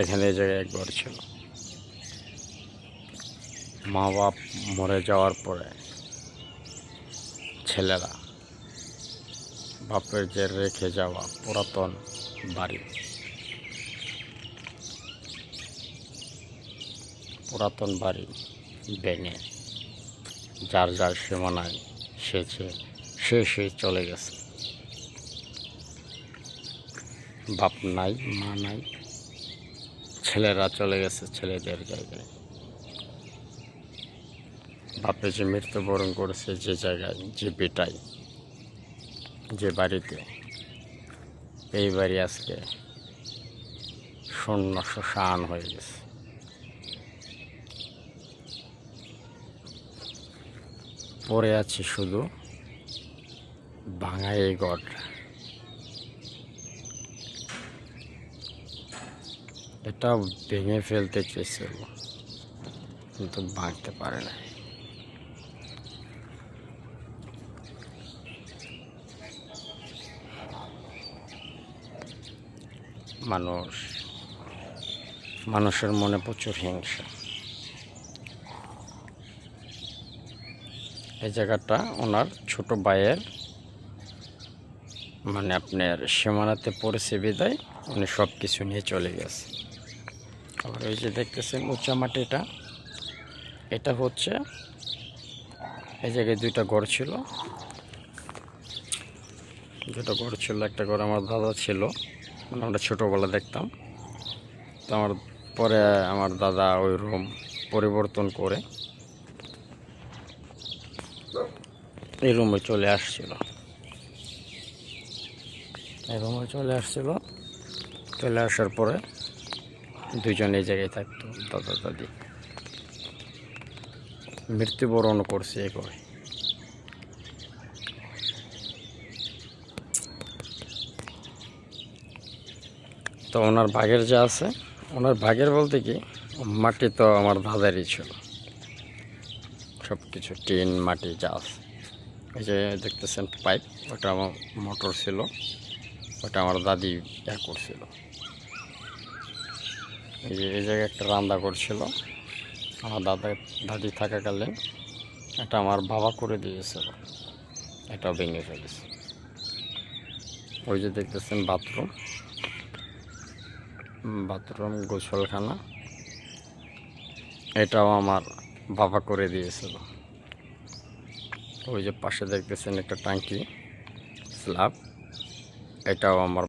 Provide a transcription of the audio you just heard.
এখানে এই জায়গায় ঘর ছিল। মা বাপ মরে যাওয়ার পরে ছেলেরা বাপের যে রেখে যাওয়া পুরাতন বাড়ি, ভেঙে যার যার সীমানায় সে চলে গেছে। বাপ নাই, মা নাই, ছেলেরা চলে গেছে ছেলেদের জায়গায়। বাপে যে মৃত্যুবরণ করেছে যে জায়গায়, যে বেটায়, যে বাড়িতে, এই বাড়ি আজকে শূন্য শ্মশান হয়ে গেছে। পড়ে আছে শুধু ভাঙা এই ঘর। এটা ভেঙে ফেলতে চেয়েছিল কিন্তু ভাঙতে পারে না। মানুষের মনে প্রচুর হিংসা। এই জায়গাটা ওনার ছোট ভাইয়ের আপনার সীমানাতে পড়েছে বিদায় উনি সব কিছু নিয়ে চলে গেছে। আবার ওই যে দেখতেছেন উঁচা মাটিটা, এটা হচ্ছে এই জায়গায় দুইটা ঘর ছিল। একটা ঘর আমার দাদা ছিল, আমরা ছোটোবেলা দেখতাম। তো পরে আমার দাদা ওই রুম পরিবর্তন করে এই রুমে চলে আসছিল। চলে আসার পরে দুজন এই জায়গায় থাকতো, দাদা দাদি। মৃত্যুবরণ করছে এই করে। তো ওনার ভাগের যা আছে, ওনার ভাগের বলতে কি, মাটি তো আমার দাদারই ছিল, সব কিছু টিন মাটি যা আছে। এই যে দেখতেছেন পাইপ, ওটা আমার মোটর ছিল, ওটা আমার দাদি করছিল। এই জায়গায় একটা রান্না করছিল আমার দাদি থাকাকালীন, এটা আমার বাবা করে দিয়েছিল, এটাও ভেঙে ফেলেছে। ওই যে দেখতেছেন বাথরুম গোসলখানা, এটাও আমার বাবা করে দিয়েছিল। ওই যে পাশে দেখতেছেন একটা ট্যাঙ্কি স্ল্যাব, এটাও আমার